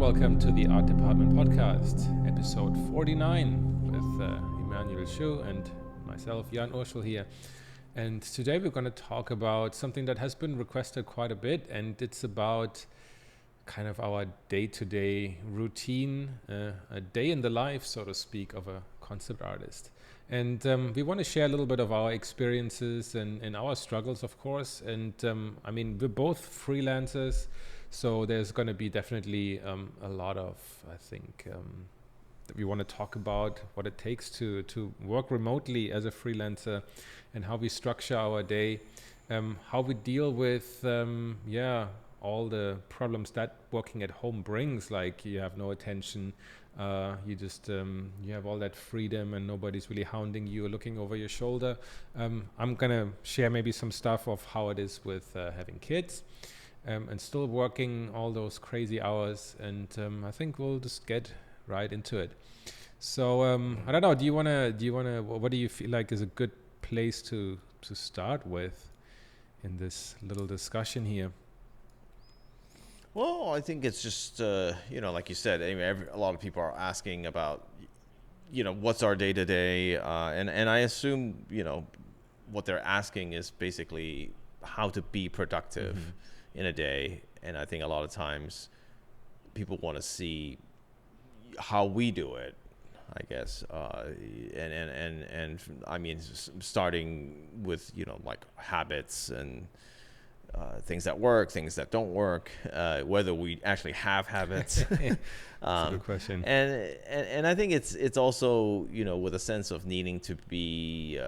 welcome to the Art Department Podcast, episode 49 with Emmanuel Shiu and myself, Urschel here. And today we're going to talk about something that has been requested quite a bit, and it's about kind of our day-to-day routine, a day in the life, so to speak, of a concept artist. And we want to share a little bit of our experiences and our struggles, of course. And I mean, we're both freelancers, so there's going to be definitely a lot of, I think, that we want to talk about what it takes to work remotely as a freelancer and how we structure our day, how we deal with, all the problems that working at home brings, like you have no attention, you just you have all that freedom and nobody's really hounding you, looking over your shoulder. I'm gonna share maybe some stuff of how it is with having kids and still working all those crazy hours, and I think we'll just get right into it. So I don't know, do you wanna what do you feel like is a good place to start with in this little discussion here? Well, I think it's just, like you said, I mean, a lot of people are asking about, what's our day to day. And I assume, what they're asking is basically how to be productive in a day. And I think a lot of times people want to see how we do it, I guess. And I mean, starting with, like habits and things that work, things that don't work, whether we actually have habits. That's a good question. And I think it's also, with a sense of needing to be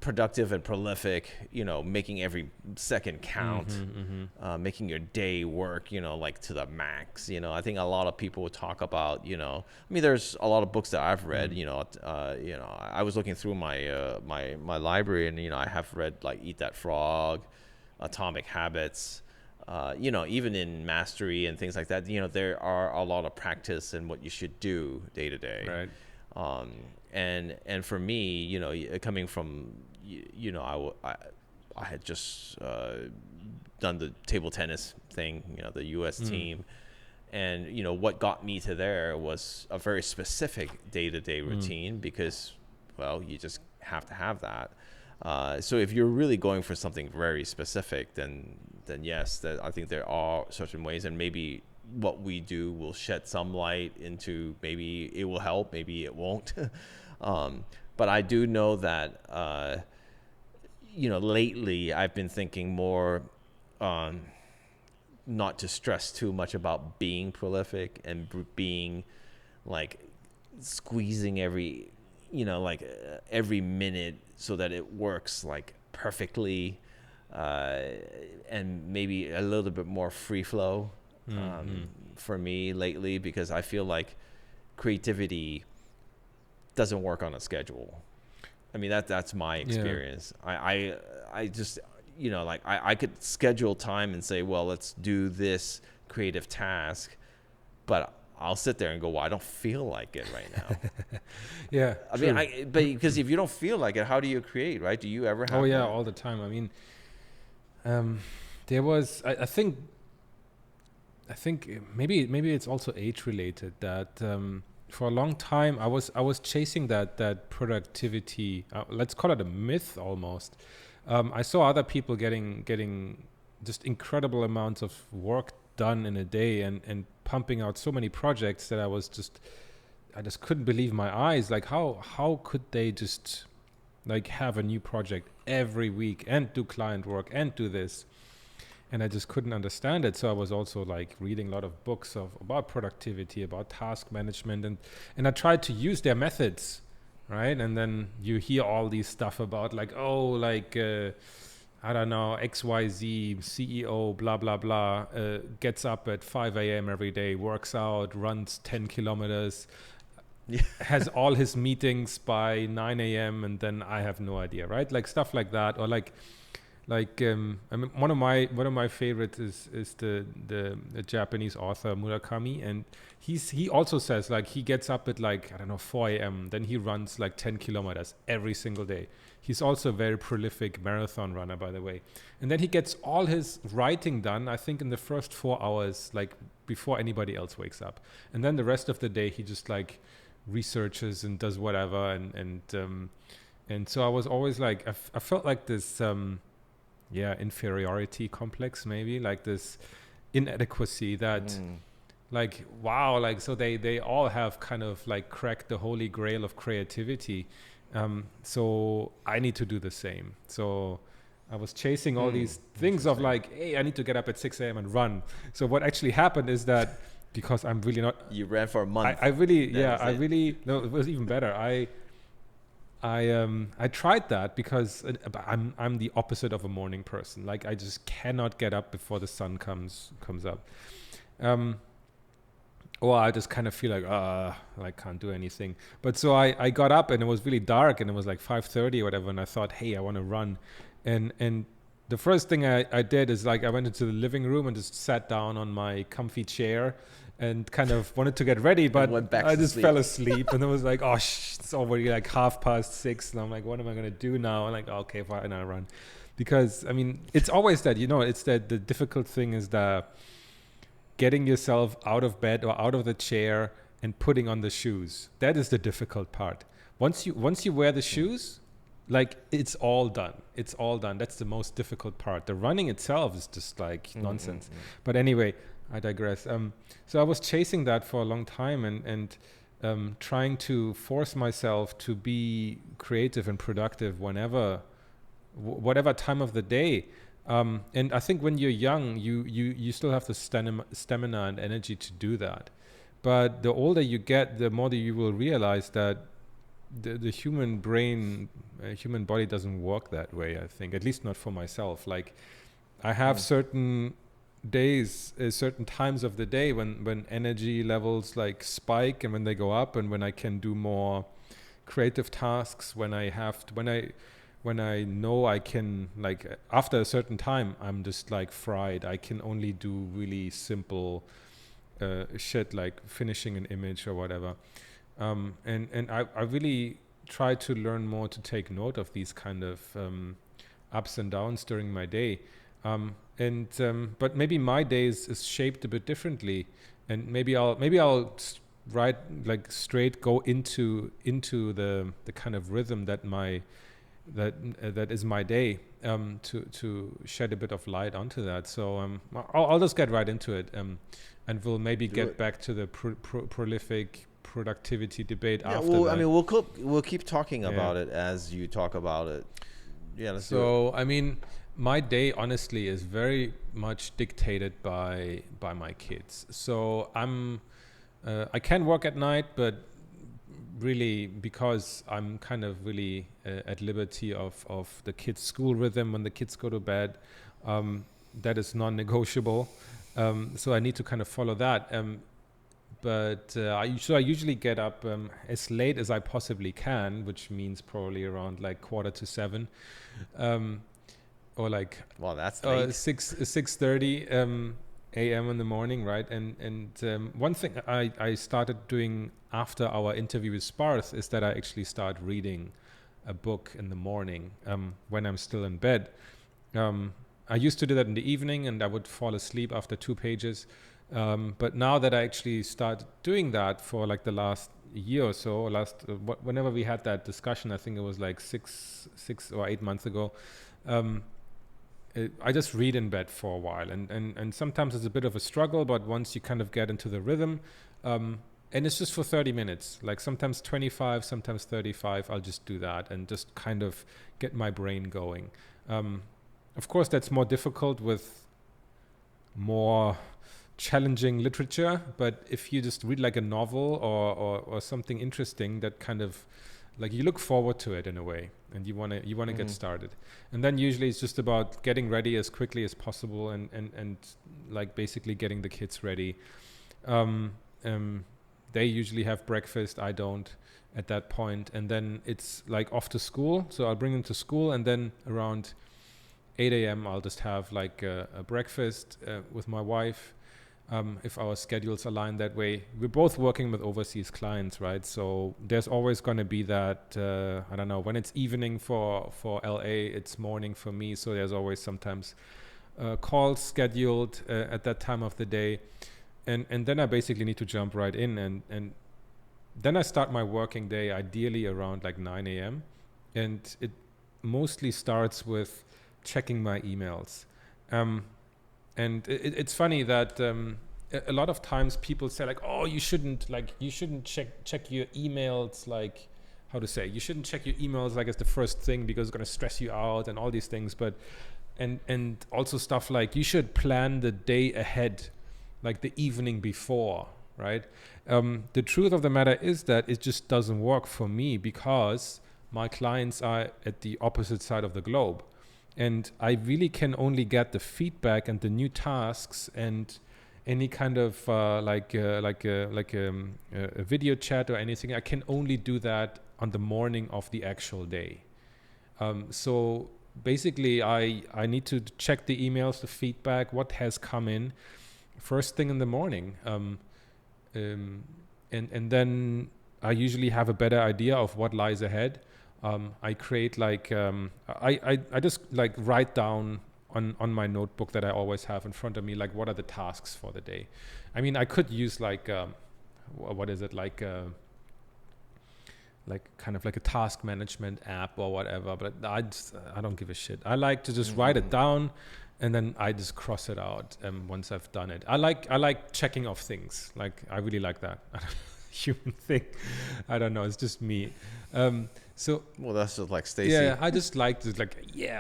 productive and prolific, making every second count, making your day work, like to the max. I think a lot of people would talk about, I mean, there's a lot of books that I've read, I was looking through my my library, and, I have read like Eat That Frog, Atomic Habits, even in Mastery and things like that, there are a lot of practice in what you should do day to day. Right. And for me, coming from, I had just done the table tennis thing, the U.S. team. And, what got me to there was a very specific day-to-day routine because, well, you just have to have that. So if you're really going for something very specific, then yes, that I think there are certain ways, and maybe what we do will shed some light into, maybe it will help, maybe it won't. But I do know that, lately I've been thinking more not to stress too much about being prolific and being like squeezing every minute so that it works like perfectly, and maybe a little bit more free flow for me lately, because I feel like creativity doesn't work on a schedule. I mean, that's my experience. Yeah. I just, I could schedule time and say, well, let's do this creative task, but I'll sit there and go, well, I don't feel like it right now. Yeah. I mean, because if you don't feel like it, how do you create, right? Do you ever have that? All the time. I mean, there was, I think maybe it's also age related that, for a long time, I was chasing that productivity. Let's call it a myth almost. I saw other people getting just incredible amounts of work done in a day and pumping out so many projects that I just couldn't believe my eyes. Like how could they just like have a new project every week and do client work and do this? And I just couldn't understand it. So I was also like reading a lot of books about productivity, about task management, and I tried to use their methods, right? And then you hear all these stuff about like, I don't know, XYZ CEO, blah, blah, blah, gets up at 5 a.m. every day, works out, runs 10 kilometers, has all his meetings by 9 a.m. and then I have no idea, right? Like stuff like that, or like I mean, one of my favorites is the Japanese author Murakami, and he also says like he gets up at like, I don't know, 4 a.m. then he runs like 10 kilometers every single day. he's also a very prolific marathon runner, by the way. And then he gets all his writing done, I think, in the first 4 hours, like before anybody else wakes up. And then the rest of the day, he just like researches and does whatever. And so I was always like, I felt like this, inferiority complex, maybe, like this inadequacy that like, wow, like, so they all have kind of like cracked the holy grail of creativity. So I need to do the same. So I was chasing all these things of like, hey, I need to get up at 6 a.m. and run. So what actually happened is that, because I'm really not... You ran for a month. No, it was even better. I tried that because I'm the opposite of a morning person. Like, I just cannot get up before the sun comes up. Or I just kind of feel like can't do anything. But so I got up and it was really dark and it was like 5:30 or whatever. And I thought, hey, I want to run. And the first thing I did is like I went into the living room and just sat down on my comfy chair and kind of wanted to get ready, but I just fell asleep. And it was like, it's already like 6:30. And I'm like, what am I going to do now? And like, okay, fine, I run. Because, I mean, it's always that, it's that the difficult thing is that getting yourself out of bed or out of the chair and putting on the shoes. That is the difficult part. Once you wear the shoes, like, it's all done. It's all done. That's the most difficult part. The running itself is just like nonsense. But anyway, I digress. So I was chasing that for a long time and trying to force myself to be creative and productive whatever time of the day. And I think when you're young, you still have the stamina and energy to do that. But the older you get, the more that you will realize that the human brain, human body doesn't work that way, I think, at least not for myself. Like, I have certain days, certain times of the day when energy levels like spike and when they go up, and when I can do more creative tasks, when I know I can, like, after a certain time, I'm just like fried. I can only do really simple shit like finishing an image or whatever. And I really try to learn more to take note of these kind of ups and downs during my day. But maybe my days is shaped a bit differently, and maybe I'll straight go into the kind of rhythm that is my day, to shed a bit of light onto that. So I'll just get right into it, and we'll maybe get back to the prolific productivity debate after that. I mean, we'll keep talking about it as you talk about it. Yeah. Let's do it. So I mean, my day honestly is very much dictated by my kids. So I can work at night, but really, because I'm kind of really at liberty of the kids' school rhythm when the kids go to bed, that is non-negotiable. So I need to kind of follow that. I usually get up as late as I possibly can, which means probably around like 6:45, or like, well, that's late. 6:30 a.m. in the morning, right? And one thing I started doing after our interview with Sparth is that I actually start reading a book in the morning when I'm still in bed. I used to do that in the evening, and I would fall asleep after 2 pages. But now that I actually started doing that for like the last year or so, whenever we had that discussion, I think it was like 6 or 8 months ago, I just read in bed for a while, and sometimes it's a bit of a struggle, but once you kind of get into the rhythm, and it's just for 30 minutes, like sometimes 25, sometimes 35, I'll just do that and just kind of get my brain going. Of course, that's more difficult with more challenging literature, but if you just read like a novel or something interesting, that kind of like you look forward to it in a way, and you want to get started. And then usually it's just about getting ready as quickly as possible and like basically getting the kids ready. They usually have breakfast, I don't at that point, and then it's like off to school. So I'll bring them to school, and then around 8 a.m. I'll just have like a breakfast with my wife. if our schedules align that way. We're both working with overseas clients, right? So there's always going to be that, I don't know, when it's evening for LA, it's morning for me. So there's always sometimes calls scheduled at that time of the day. And then I basically need to jump right in. And then I start my working day ideally around like 9 a.m. And it mostly starts with checking my emails. And it's funny that a lot of times people say like, oh, you shouldn't check your emails, like, how to say, you shouldn't check your emails like as the first thing because it's going to stress you out and all these things. But and also stuff like you should plan the day ahead, like the evening before, right? The truth of the matter is that it just doesn't work for me because my clients are at the opposite side of the globe. And I really can only get the feedback and the new tasks and any kind of a video chat or anything. I can only do that on the morning of the actual day. So basically, I need to check the emails, the feedback, what has come in, first thing in the morning, and then I usually have a better idea of what lies ahead. I create I just like write down on my notebook that I always have in front of me, like what are the tasks for the day. I mean, I could use like kind of like a task management app or whatever, but I don't give a shit. I like to just write it down and then I just cross it out once I've done it. I like checking off things. Like I really like that. Human thing. I don't know. It's just me. Well, that's just like Stacy. Yeah, I just like to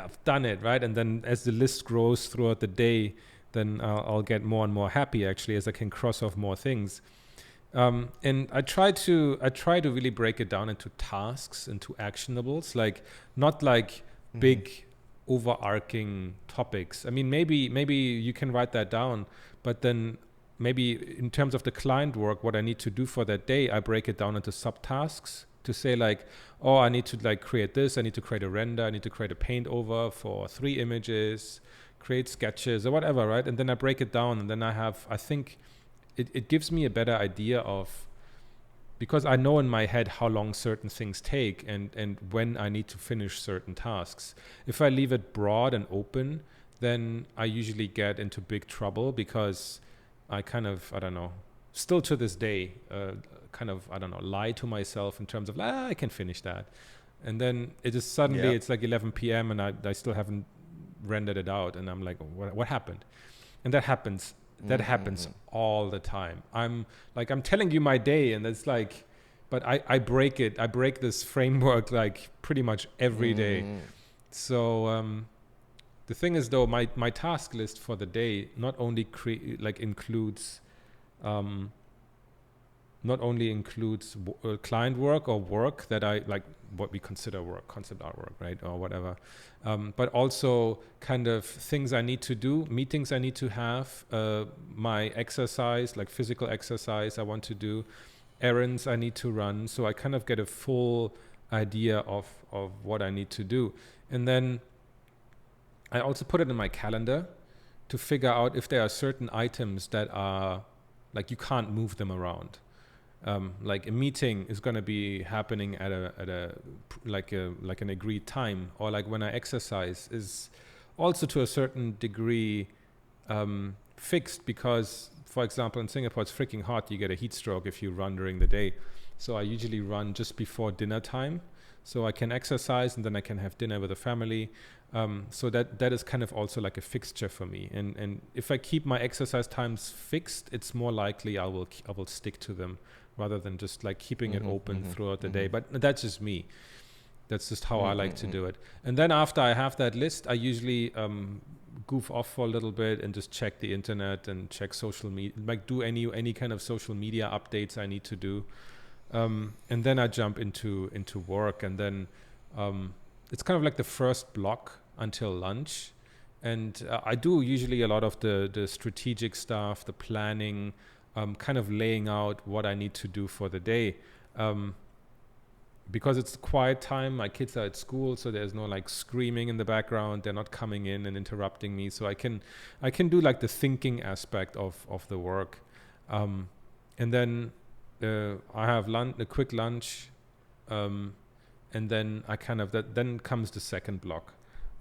I've done it, right? And then as the list grows throughout the day, then I'll get more and more happy actually as I can cross off more things. And I try to really break it down into tasks, into actionables, like not like big overarching topics. I mean, maybe you can write that down, but then maybe in terms of the client work, what I need to do for that day, I break it down into subtasks to say like, oh, I need to like create this, I need to create a render, I need to create a paint over for 3 images, create sketches or whatever, right? And then I break it down and then I think it gives me a better idea of, because I know in my head how long certain things take and when I need to finish certain tasks. If I leave it broad and open, then I usually get into big trouble because I kind of, I don't know, still to this day, lie to myself in terms of, I can finish that. And then it is suddenly, it's like 11 p.m. and I still haven't rendered it out. And I'm like, what happened? And that happens. That happens all the time. I'm telling you my day and it's like, but I break it. I break this framework like pretty much every day. So the thing is though, my task list for the day not only includes client work or work that I like, what we consider work, concept artwork, right, or whatever, but also kind of things I need to do, meetings I need to have, my exercise, like physical exercise I want to do, errands I need to run. So I kind of get a full idea of what I need to do. And then I also put it in my calendar to figure out if there are certain items that are like you can't move them around. Like a meeting is going to be happening at an agreed time, or like when I exercise is also to a certain degree fixed, because for example in Singapore it's freaking hot, you get a heat stroke if you run during the day. So I usually run just before dinner time, so I can exercise and then I can have dinner with the family. So that is kind of also like a fixture for me. And if I keep my exercise times fixed, it's more likely I will stick to them rather than just like keeping it open throughout the day. But that's just me. That's just how I like to do it. And then after I have that list, I usually goof off for a little bit and just check the internet and check social media, like do any kind of social media updates I need to do. And then I jump into work, and then it's kind of like the first block until lunch. And I do usually a lot of the strategic stuff, the planning, kind of laying out what I need to do for the day. because it's quiet time, my kids are at school, so there's no like screaming in the background. They're not coming in and interrupting me, so I can do like the thinking aspect of the work. And then I have a quick lunch, and then I kind of then comes the second block,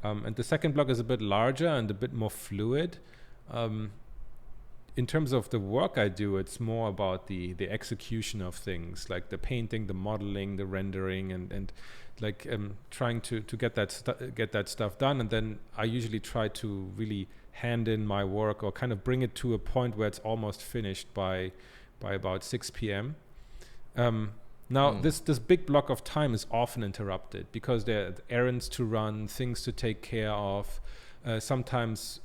and the second block is a bit larger and a bit more fluid. In terms of the work I do, it's more about the execution of things, like the painting, the modeling, the rendering, and like trying to get that stuff done. And then I usually try to really hand in my work or kind of bring it to a point where it's almost finished by about 6 p.m. Now this big block of time is often interrupted because there are errands to run, things to take care of. Sometimes,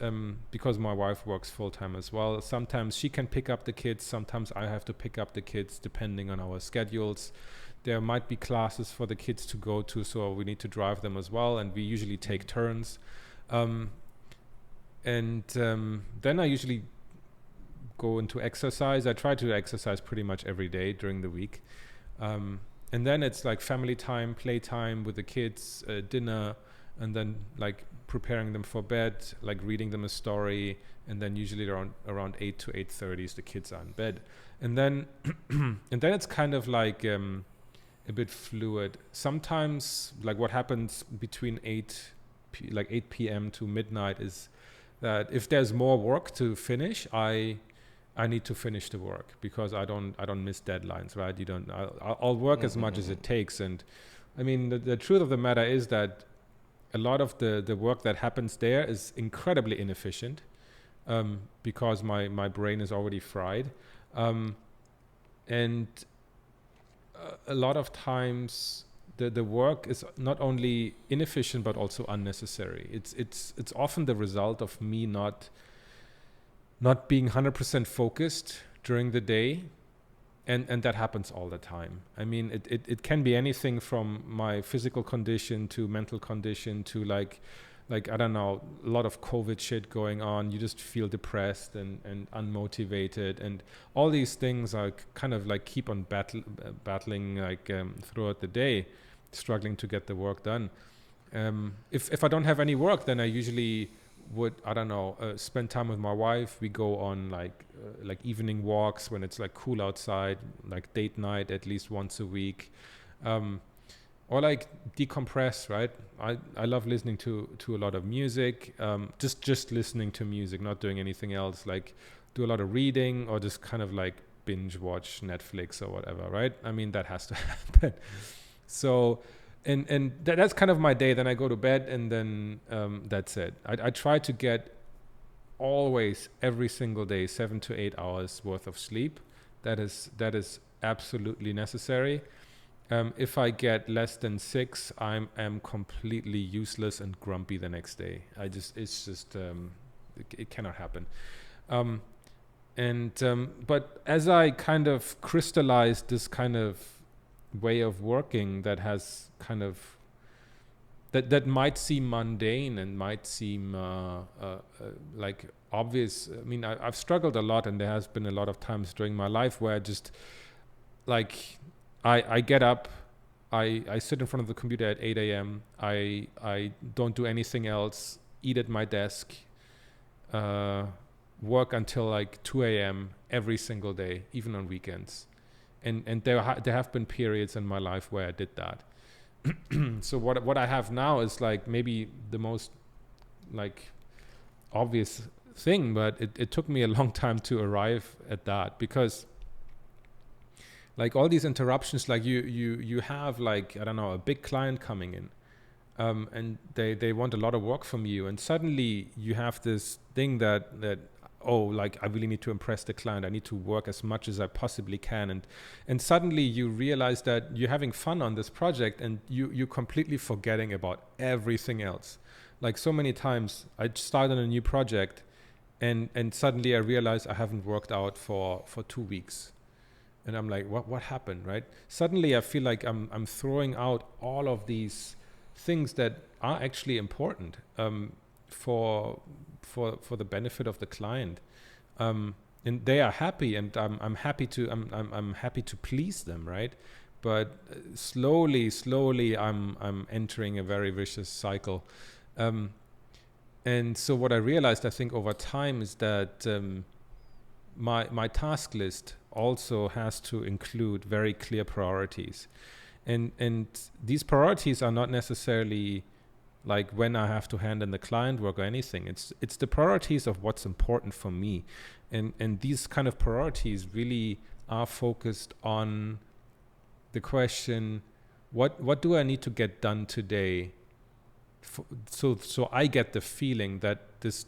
because my wife works full-time as well, sometimes she can pick up the kids, sometimes I have to pick up the kids depending on our schedules. There might be classes for the kids to go to, so we need to drive them as well, and we usually take turns. Then I usually go into exercise. I try to exercise pretty much every day during the week. And then it's like family time, playtime with the kids, dinner, and then like preparing them for bed, like reading them a story, and then usually around 8 to 8:30 the kids are in bed. And then and then it's kind of like a bit fluid. Sometimes like what happens between 8 p.m. to midnight is that if there's more work to finish, I need to finish the work because I don't miss deadlines, right? I'll work as much as it takes. And I mean, the truth of the matter is that a lot of the work that happens there is incredibly inefficient because my brain is already fried. And a lot of times the work is not only inefficient but also unnecessary. It's often the result of me not being 100% focused during the day. And that happens all the time. I mean, it can be anything from my physical condition to mental condition to like I don't know, a lot of COVID shit going on. You just feel depressed and unmotivated, and all these things are kind of like keep on battling like throughout the day, struggling to get the work done. If I don't have any work, then I usually would spend time with my wife. We go on like evening walks when it's like cool outside, like date night at least once a week, or like decompress, right? I love listening to a lot of music, just listening to music, not doing anything else, like do a lot of reading or just kind of like binge watch Netflix or whatever, right? I mean, that has to happen. So And that's kind of my day. Then I go to bed, and then that's it. I try to get always every single day 7 to 8 hours worth of sleep. That is absolutely necessary. If I get less than 6, I am completely useless and grumpy the next day. It cannot happen. But as I kind of crystallized this kind of way of working that has kind of that might seem mundane and might seem like obvious. I mean, I've struggled a lot, and there has been a lot of times during my life where I just like I get up, I sit in front of the computer at 8 a.m. I don't do anything else, eat at my desk, work until like 2 a.m. every single day, even on weekends. And there have been periods in my life where I did that. So what I have now is like maybe the most like obvious thing, but it took me a long time to arrive at that, because like all these interruptions, like you have like, I don't know, a big client coming in, and they want a lot of work from you, and suddenly you have this thing that like I really need to impress the client. I need to work as much as I possibly can. And suddenly you realize that you're having fun on this project, and you're completely forgetting about everything else. Like so many times I start on a new project and suddenly I realize I haven't worked out for 2 weeks. And I'm like, what happened, right? Suddenly I feel like I'm throwing out all of these things that are actually important for the benefit of the client, and they are happy, and I'm happy to please them, right? but slowly I'm entering a very vicious cycle. And so what I realized, I think, over time is that my task list also has to include very clear priorities. And these priorities are not necessarily like when I have to hand in the client work or anything. It's the priorities of what's important for me. And these kind of priorities really are focused on the question, what do I need to get done today? So I get the feeling that this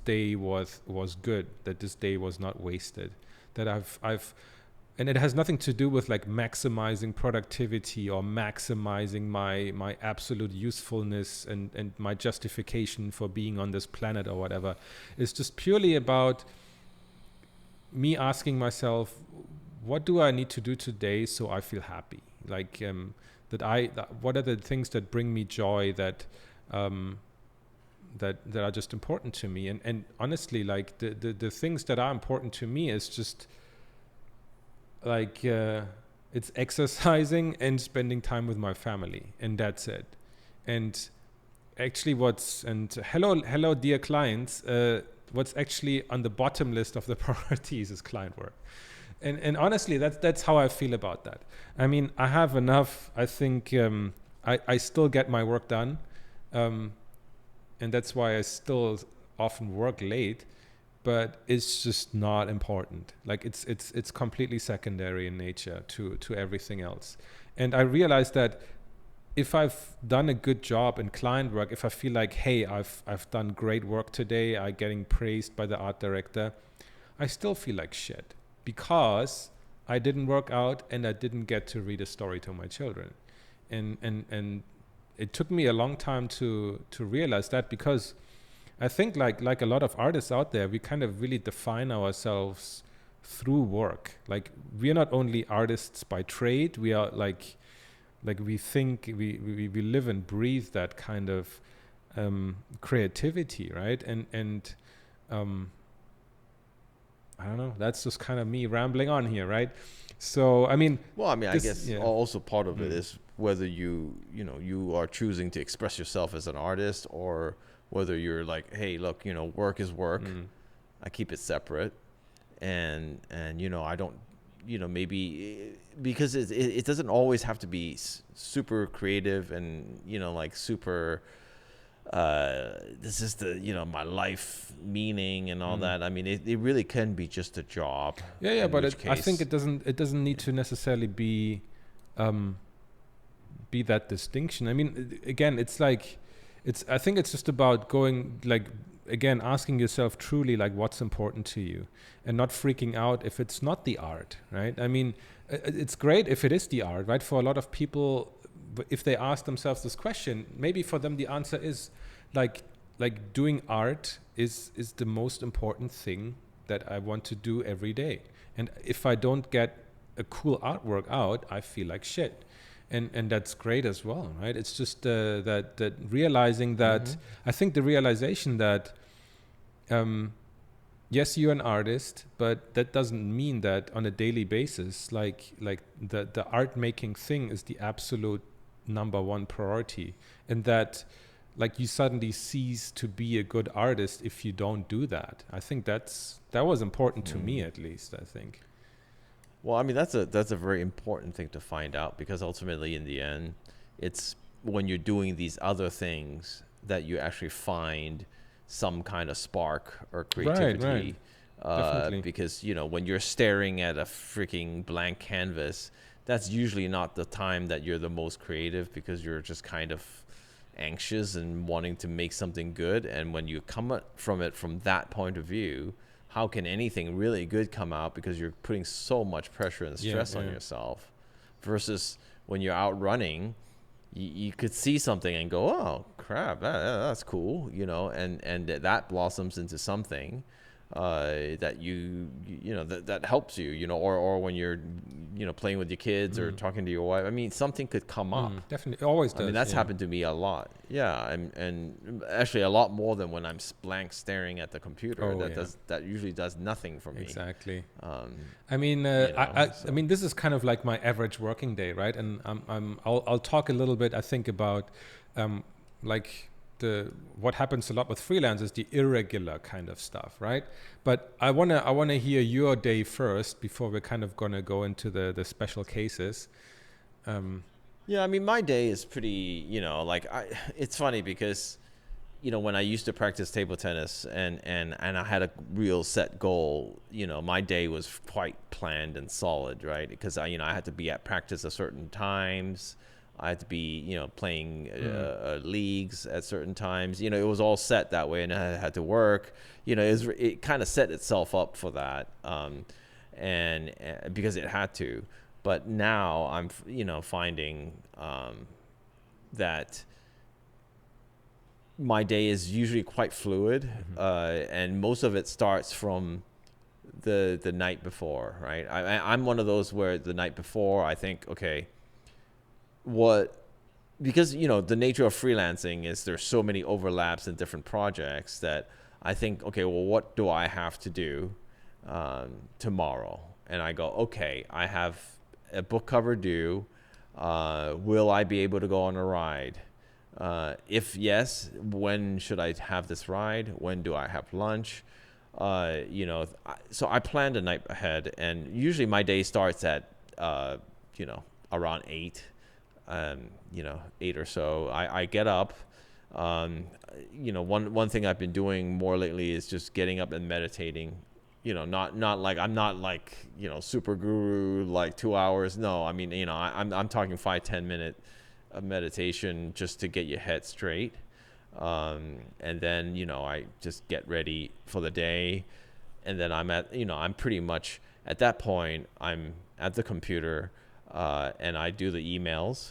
day was good, that this day was not wasted, that I've and it has nothing to do with like maximizing productivity or maximizing my absolute usefulness and my justification for being on this planet or whatever. It's just purely about me asking myself, what do I need to do today so I feel happy? Like what are the things that bring me joy that that are just important to me? And honestly, like the things that are important to me is just like it's exercising and spending time with my family, and that's it. And actually hello dear clients, what's actually on the bottom list of the priorities is client work. And honestly, that's how I feel about that. I mean, I have enough. I think I still get my work done, and that's why I still often work late. But it's just not important. Like it's completely secondary in nature to everything else. And I realized that if I've done a good job in client work, if I feel like, hey, I've done great work today, I'm getting praised by the art director, I still feel like shit because I didn't work out and I didn't get to read a story to my children. And it took me a long time to realize that, because I think like a lot of artists out there, we kind of really define ourselves through work. Like we're not only artists by trade, we are like we think we live and breathe that kind of creativity, right? And I don't know, that's just kind of me rambling on here, right? So I mean, I guess also part of it is whether you are choosing to express yourself as an artist, or whether you're like, hey, look, work is work. I keep it separate, and I don't, maybe because it doesn't always have to be super creative and like super. This is the my life meaning and all that. I mean, it really can be just a job. Yeah, but I think it doesn't need to necessarily be that distinction. I mean, again, it's like. I think it's just about going, like, again, asking yourself truly, like, what's important to you, and not freaking out if it's not the art, right? I mean, it's great if it is the art, right? For a lot of people, if they ask themselves this question, maybe for them the answer is like doing art is the most important thing that I want to do every day. And if I don't get a cool artwork out, I feel like shit. And that's great as well, right? It's just that realizing that, I think the realization that, yes, you're an artist, but that doesn't mean that on a daily basis, like the art making thing is the absolute number one priority, and that like you suddenly cease to be a good artist if you don't do that. I think that was important to me, at least, I think. Well, I mean, that's a very important thing to find out, because ultimately in the end, it's when you're doing these other things that you actually find some kind of spark or creativity. Definitely. Because, when you're staring at a freaking blank canvas, that's usually not the time that you're the most creative, because you're just kind of anxious and wanting to make something good. And when you come from it from that point of view, how can anything really good come out, because you're putting so much pressure and stress on yourself, versus when you're out running, you could see something and go, oh crap, that's cool, and that blossoms into something. that that helps you, or when you're, playing with your kids or talking to your wife. I mean, something could come up. Definitely, it always does. I mean, that's happened to me a lot. Yeah, and actually a lot more than when I'm blank staring at the computer. That usually does nothing for me. Exactly. I mean, I mean, this is kind of like my average working day, right? And I'll talk a little bit, I think, about like what happens a lot with freelance is the irregular kind of stuff, right? But I wanna hear your day first before we're kind of gonna go into the special cases. Yeah, I mean, my day is pretty, it's funny because, when I used to practice table tennis and I had a real set goal, my day was quite planned and solid, right? Because I had to be at practice at certain times. I had to be, playing leagues at certain times. It was all set that way, and I had to work. It kind of set itself up for that, and because it had to. But now I'm, finding that my day is usually quite fluid, and most of it starts from the night before, right? I'm one of those where the night before I think, okay, because the nature of freelancing is there's so many overlaps in different projects that I think, okay, well, what do I have to do tomorrow? And I go, okay, I have a book cover due. Will I be able to go on a ride? If yes, when should I have this ride? When do I have lunch? So I planned a night ahead, and usually my day starts at around 8. 8 or so. I get up. One thing I've been doing more lately is just getting up and meditating. Not like I'm not like super guru like 2 hours. No, I mean I'm talking 5-10 minute of meditation just to get your head straight. And then I just get ready for the day, and then I'm pretty much at that point I'm at the computer. And I do the emails.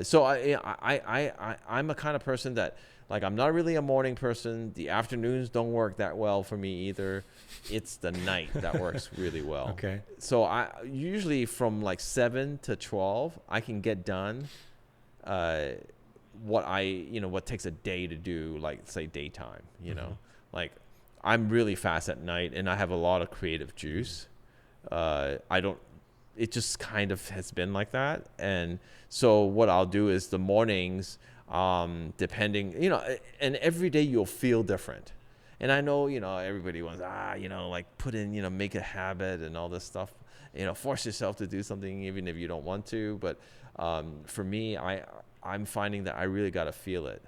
So I'm a kind of person that, like, I'm not really a morning person. The afternoons don't work that well for me either. It's the night that works really well. Okay. So I usually from like 7 to 12, I can get done what takes a day to do, like say daytime, like I'm really fast at night and I have a lot of creative juice. It just kind of has been like that. And so what I'll do is the mornings, depending, and every day you'll feel different. And I know, everybody wants, like put in, make a habit and all this stuff, force yourself to do something even if you don't want to. But for me, I'm finding that I really got to feel it.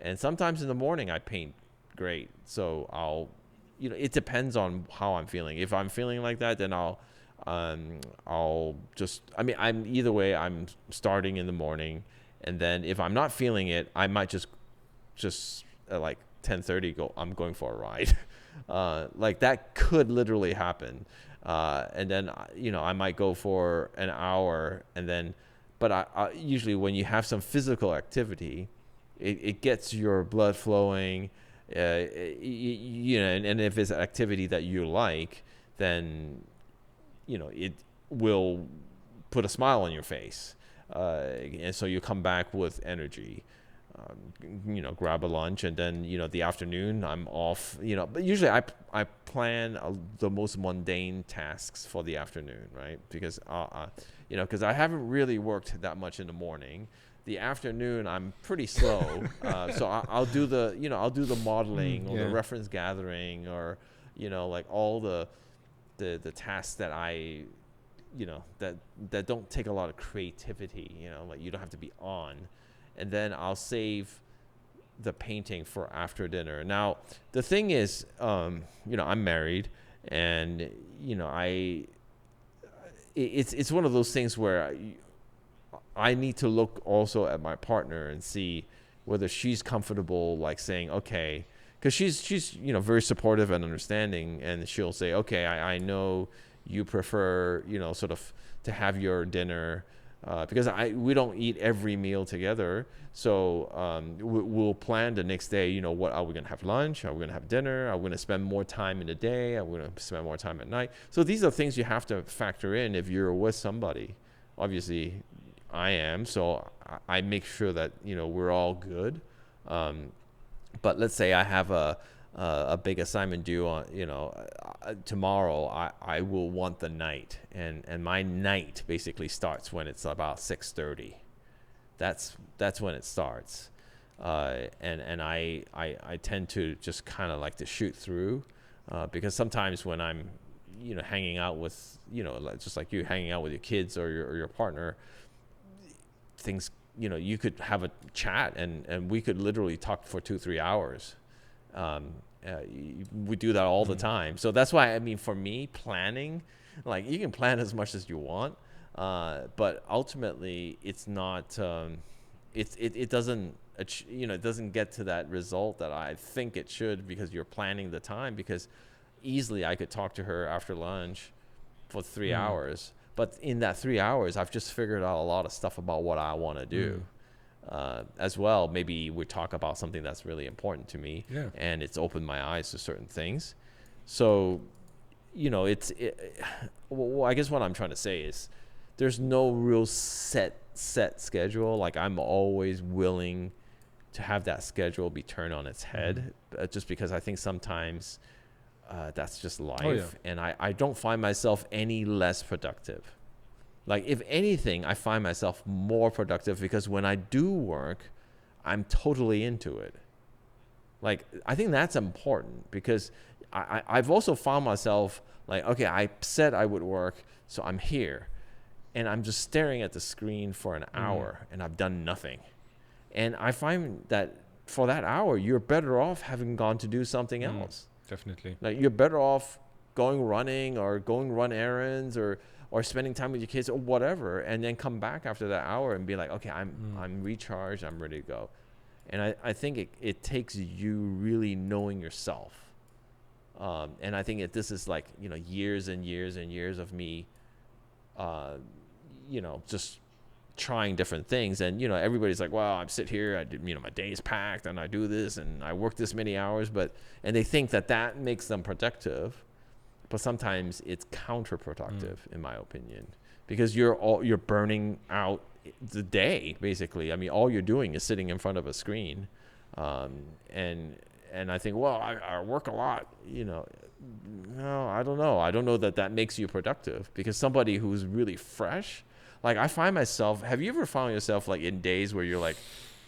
And sometimes in the morning I paint great. So it depends on how I'm feeling. If I'm feeling like that, then I'll just, I'm either way, I'm starting in the morning, and then if I'm not feeling it, I might just at like 10:30 I'm going for a ride. Like that could literally happen. And then, I might go for an hour, and then, but I usually when you have some physical activity, it gets your blood flowing, and if it's an activity that you like, then it will put a smile on your face. And so you come back with energy, grab a lunch, and then, the afternoon I'm off, but usually I plan the most mundane tasks for the afternoon, right? Because, because I haven't really worked that much in the morning. The afternoon I'm pretty slow. So I'll do the modeling or the reference gathering, or, like all the tasks that I, that don't take a lot of creativity, like you don't have to be on. And then I'll save the painting for after dinner. Now, the thing is, I'm married, and, it's one of those things where I need to look also at my partner and see whether she's comfortable, like saying, okay, because she's very supportive and understanding, and she'll say, okay, I know you prefer sort of to have your dinner because we don't eat every meal together. So we'll plan the next day, you know, what are we going to have lunch? Are we going to have dinner? Are we going to spend more time in the day? Are we going to spend more time at night? So these are things you have to factor in if you're with somebody. Obviously, I am. So I make sure that, you know, we're all good. But let's say I have a big assignment due on, you know, tomorrow. I will want the night, and my night basically starts when it's about 6:30. That's when it starts, and I tend to just kind of like to shoot through, because sometimes when I'm, you know, hanging out with, you know, just like you hanging out with your kids or your partner, things, you know, you could have a chat and we could literally talk for 2-3 hours. We do that all the time. So that's why, I mean, for me, planning, like, you can plan as much as you want, but ultimately it's not, it doesn't, you know, it doesn't get to that result that I think it should, because you're planning the time. Because easily I could talk to her after lunch for 3 hours, but in that 3 hours, I've just figured out a lot of stuff about what I want to do. As well, maybe we talk about something that's really important to me, and it's opened my eyes to certain things. So, you know, well, I guess what I'm trying to say is there's no real set schedule. Like, I'm always willing to have that schedule be turned on its head, just because I think sometimes that's just life, and I don't find myself any less productive. Like, if anything, I find myself more productive, because when I do work, I'm totally into it. Like, I think that's important, because I've also found myself like, okay, I said I would work, so I'm here, and I'm just staring at the screen for an hour, and I've done nothing. And I find that for that hour, you're better off having gone to do something else. Definitely. Like, you're better off going running, or going run errands, or spending time with your kids, or whatever, and then come back after that hour and be like, okay, I'm recharged, I'm ready to go. And I think it takes you really knowing yourself. And I think this is like, you know, years and years and years of me, you know, just trying different things. And, you know, everybody's like, well, I sit here, I did, you know, my day is packed, and I do this, and I work this many hours, and they think that makes them productive. But sometimes it's counterproductive, in my opinion, because you're burning out the day, basically. I mean, all you're doing is sitting in front of a screen, and I think, well, I work a lot, you know. No, I don't know. I don't know that makes you productive, because somebody who's really fresh, like, I find myself. Have you ever found yourself like in days where you're like,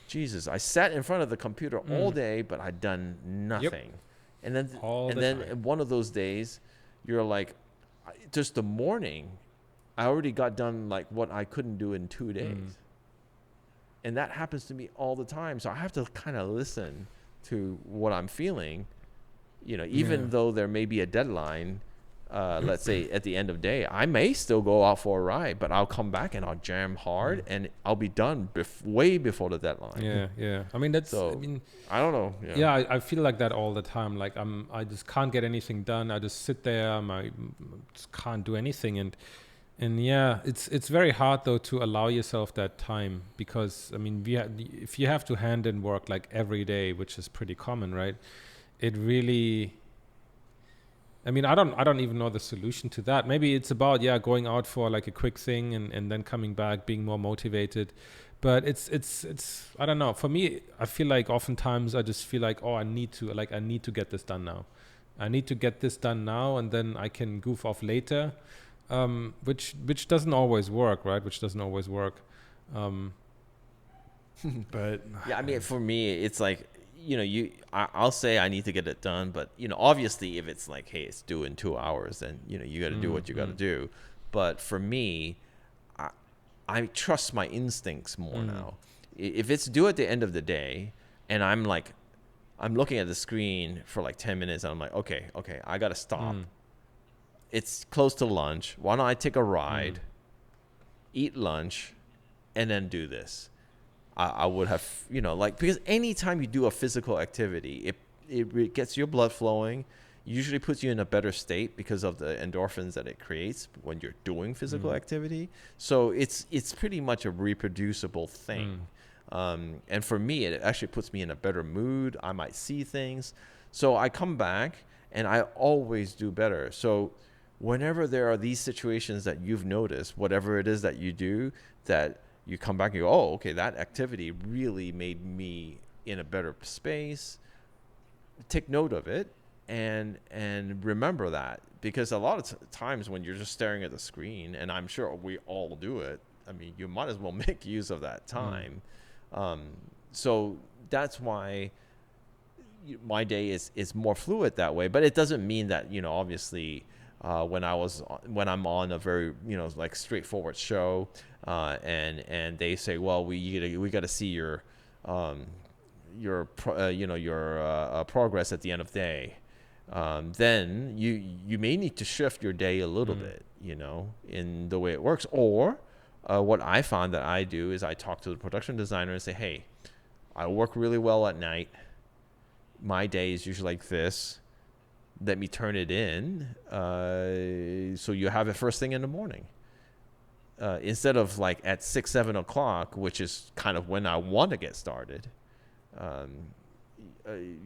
Jesus, I sat in front of the computer all day, but I'd done nothing, and then one of those days, you're like, just the morning, I already got done like what I couldn't do in 2 days. And that happens to me all the time. So I have to kind of listen to what I'm feeling, you know, even though there may be a deadline, let's say at the end of the day, I may still go out for a ride, but I'll come back and I'll jam hard, and I'll be done way before the deadline. Yeah. I mean, I don't know. I feel like that all the time. Like, I just can't get anything done. I just sit there. I just can't do anything. And yeah, it's very hard though to allow yourself that time, because I mean, if you have to hand in work like every day, which is pretty common, right? It really, I mean, I don't even know the solution to that. Maybe it's about going out for like a quick thing and then coming back, being more motivated. But it's I don't know. For me, I feel like oftentimes I just feel like, oh, I need to get this done now. I need to get this done now, and then I can goof off later, which doesn't always work, right? But yeah, I mean, for me, it's like, you know, I'll say I need to get it done, but, you know, obviously if it's like, hey, it's due in 2 hours, then, you know, you got to do what you got to do. But for me, I trust my instincts more now. If it's due at the end of the day, and I'm looking at the screen for like 10 minutes, and I'm like, okay, I got to stop. It's close to lunch. Why don't I take a ride, eat lunch, and then do this? I would have, you know, like, because anytime you do a physical activity, it gets your blood flowing, usually puts you in a better state because of the endorphins that it creates when you're doing physical activity. So it's pretty much a reproducible thing. And for me, it actually puts me in a better mood. I might see things. So I come back and I always do better. So whenever there are these situations that you've noticed, whatever it is that you do, that you come back and go, oh, okay, that activity really made me in a better space. Take note of it and remember that, because a lot of times when you're just staring at the screen, and I'm sure we all do it, I mean, you might as well make use of that time. So that's why my day is more fluid that way. But it doesn't mean that, obviously, when I'm on a very, like straightforward show, and they say, well, we got to see your progress at the end of the day, then you may need to shift your day a little bit, in the way it works. Or what I found that I do is I talk to the production designer and say, hey, I work really well at night. My day is usually like this. Let me turn it in, so you have it first thing in the morning. Instead of like at 6, 7 o'clock, which is kind of when I want to get started.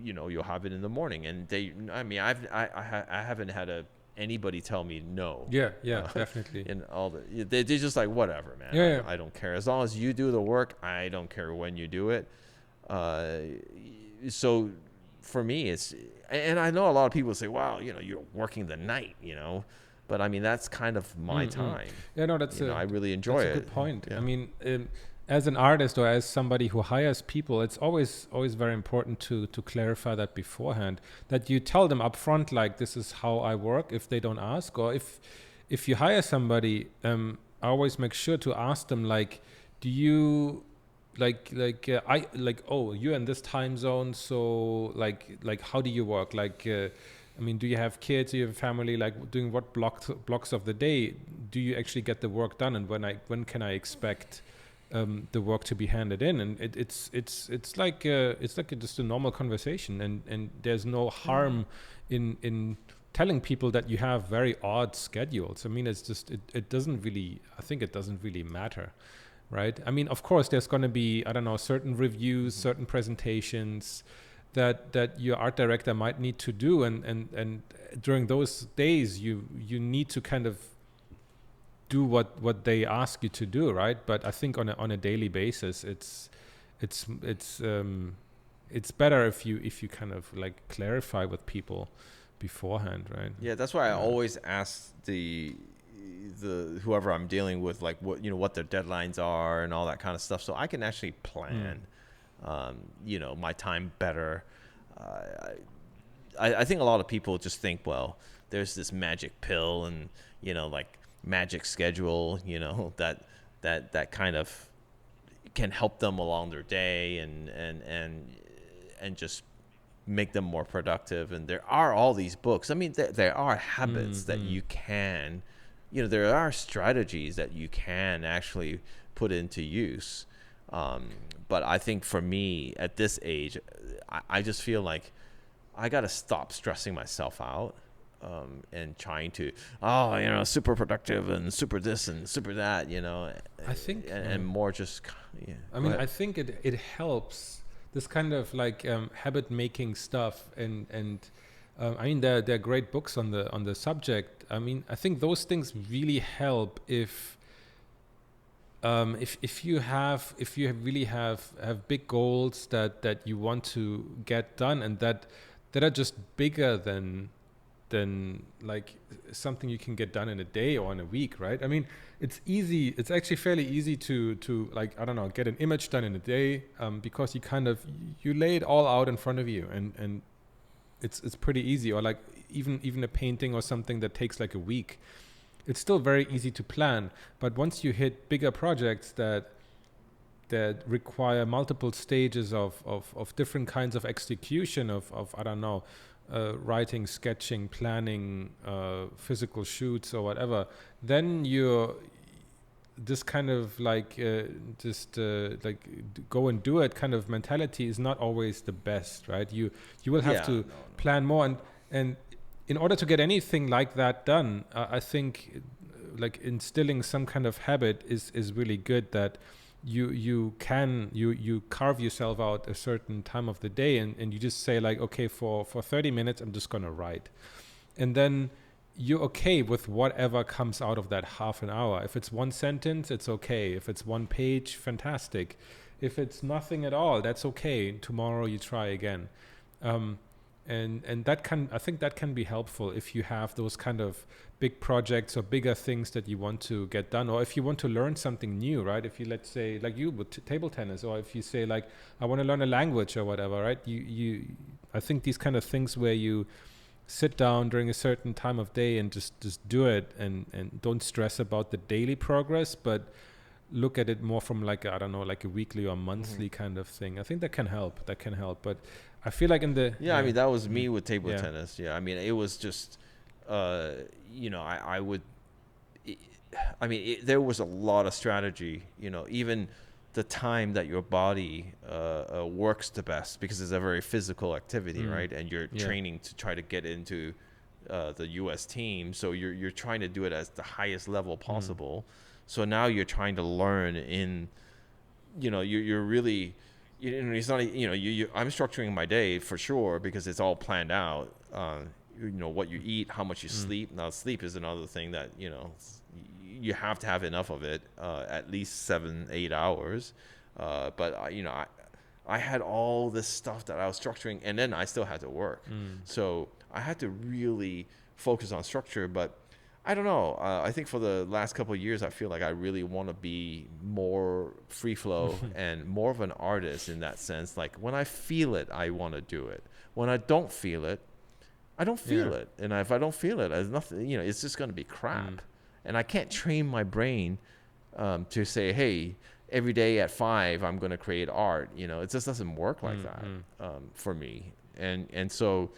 You'll have it in the morning, and I haven't had anybody tell me no. Yeah, definitely. And they're just like, whatever, man. Yeah. I don't care, as long as you do the work. I don't care when you do it. So for me, and I know a lot of people say, wow, you're working the night, but I mean, that's kind of my time. Yeah, no, that's I really enjoy it. That's a good point. Yeah. I mean, as an artist or as somebody who hires people, it's always very important to clarify that beforehand, that you tell them up front, like, this is how I work, if they don't ask. Or if you hire somebody, I always make sure to ask them, like, do you oh, you're in this time zone, so like how do you work? Like, I mean, do you have kids? Do you have a family? Like, doing what blocks of the day do you actually get the work done? And when can I expect the work to be handed in? And it's like just a normal conversation, and there's no harm in telling people that you have very odd schedules. I mean, it's just it doesn't really matter. Right. I mean, of course, there's going to be, I don't know, certain reviews, certain presentations that your art director might need to do, and during those days, you need to kind of do what they ask you to do, right? But I think on a daily basis, it's better if you kind of like clarify with people beforehand, right? Yeah, that's why I always ask the whoever I'm dealing with, like, what their deadlines are and all that kind of stuff, so I can actually plan my time better. I think a lot of people just think, well, there's this magic pill and like magic schedule, that kind of can help them along their day and just make them more productive. And there are all these books. I mean, there are habits that you can, there are strategies that you can actually put into use. But I think for me at this age, I just feel like I got to stop stressing myself out and trying to, super productive and super this and super that, I think, and more just, I mean, I think it helps, this kind of like habit making stuff, and I mean, there are great books on the subject. I mean, I think those things really help if you really have big goals that you want to get done, and that are just bigger than like something you can get done in a day or in a week, right? I mean, it's actually fairly easy to like, I don't know, get an image done in a day, because you lay it all out in front of you, and it's pretty easy. Or like even a painting or something that takes like a week, it's still very easy to plan. But once you hit bigger projects that require multiple stages of different kinds of execution of I don't know, writing, sketching, planning, physical shoots or whatever, then you're this kind of like like go and do it kind of mentality is not always the best, right? You will have to plan more, and in order to get anything like that done, I think like instilling some kind of habit is really good, that you carve yourself out a certain time of the day, and you just say like, okay, for 30 minutes I'm just gonna write, and then you're okay with whatever comes out of that half an hour. If it's one sentence, it's okay. If it's one page, fantastic. If it's nothing at all, that's okay. Tomorrow you try again. And I think that can be helpful if you have those kind of big projects or bigger things that you want to get done, or if you want to learn something new, right? If you, let's say, like you with table tennis, or if you say like, I want to learn a language or whatever, right? I think these kind of things where you sit down during a certain time of day and just do it, and don't stress about the daily progress, but look at it more from like, I don't know, like a weekly or monthly kind of thing. I think that can help. But I feel like I mean, that was me with table tennis. Yeah, I mean, it was just, there was a lot of strategy, even the time that your body works the best, because it's a very physical activity, right? And you're training to try to get into the U.S. team. So you're trying to do it at the highest level possible. So now you're trying to learn in, you're really, it's not, I'm structuring my day for sure, because it's all planned out. What you eat, how much you sleep. Now sleep is another thing that, you have to have enough of it, at least 7-8 hours. But I had all this stuff that I was structuring, and then I still had to work. So I had to really focus on structure, but I don't know. I think for the last couple of years, I feel like I really want to be more free flow and more of an artist in that sense. Like when I feel it, I want to do it. When I don't feel it, I don't feel it. And if I don't feel it, there's nothing, it's just going to be crap. And I can't train my brain to say, hey, every day at 5, I'm going to create art. It just doesn't work like that for me. And so,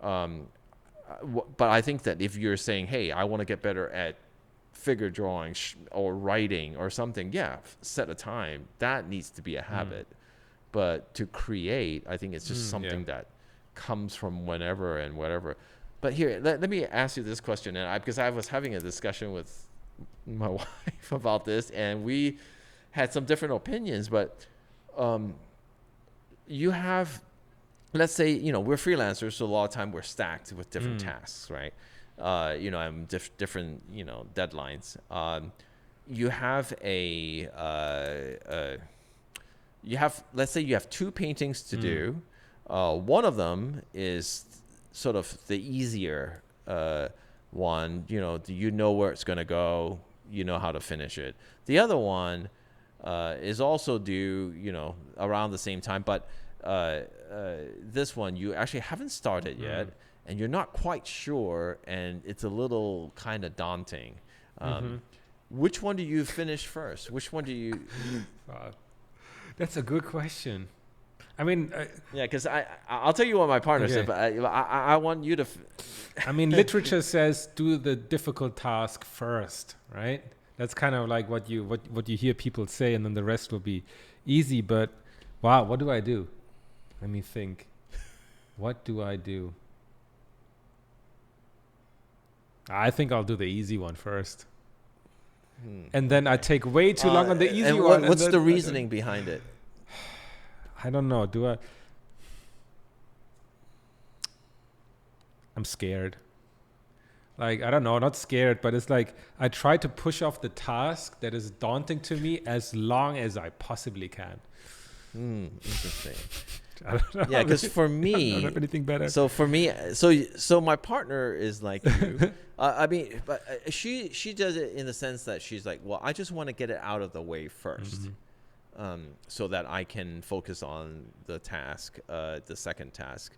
but I think that if you're saying, hey, I want to get better at figure drawing or writing or something, set a time. That needs to be a habit. But to create, I think it's just something that comes from whenever and whatever. But here, let me ask you this question, and because I was having a discussion with my wife about this, and we had some different opinions. But you have, let's say, we're freelancers, so a lot of time we're stacked with different tasks, right? And different, deadlines. You have let's say you have 2 paintings to do. One of them is sort of the easier one. You know where it's going to go. You know how to finish it. The other one is also due, around the same time, but this one you actually haven't started yet, and you're not quite sure, and it's a little kind of daunting. Which one do you finish first? Which one do you That's a good question. I mean, because I'll tell you what my partner said, but I want you to. I mean, literature says do the difficult task first, right? That's kind of like what you hear people say, and then the rest will be easy. But wow, what do I do? Let me think. What do I do? I think I'll do the easy one first. And then I take way too long on the easy one. What's the reasoning behind it? I don't know. I'm scared. Like, I don't know, not scared, but it's like I try to push off the task that is daunting to me as long as I possibly can. Interesting. I don't know. Yeah, because for me, I don't have anything better. So for me, so my partner is like you. But she does it in the sense that she's like, well, I just want to get it out of the way first, so that I can focus on the task, the second task.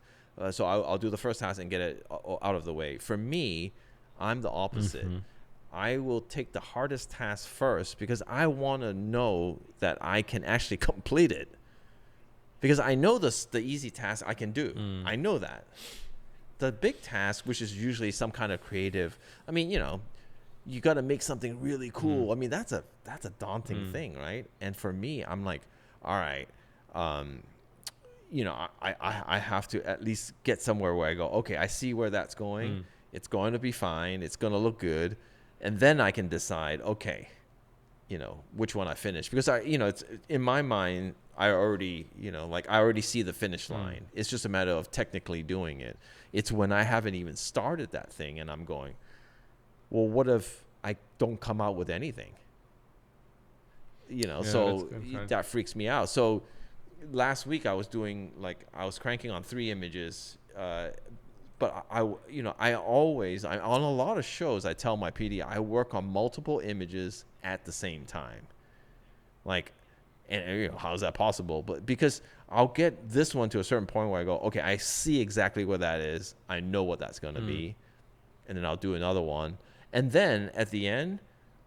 So I'll do the first task and get it out of the way. For me, I'm the opposite. I will take the hardest task first because I want to know that I can actually complete it. Because I know the easy task I can do. I know that. The big task, which is usually some kind of creative, you got to make something really cool. I mean, that's a daunting thing, right? And for me, I'm like, all right, I have to at least get somewhere where I go, okay, I see where that's going. It's going to be fine. It's going to look good. And then I can decide, okay, which one I finish. Because it's in my mind, I already, I already see the finish line. It's just a matter of technically doing it. It's when I haven't even started that thing and I'm going, well, what if I don't come out with anything? So that freaks me out. So last week I was cranking on 3 images, but I on a lot of shows, I tell my PD, I work on multiple images at the same time. And how is that possible? But because I'll get this one to a certain point where I go, okay, I see exactly where that is. I know what that's going to be. And then I'll do another one. And then at the end,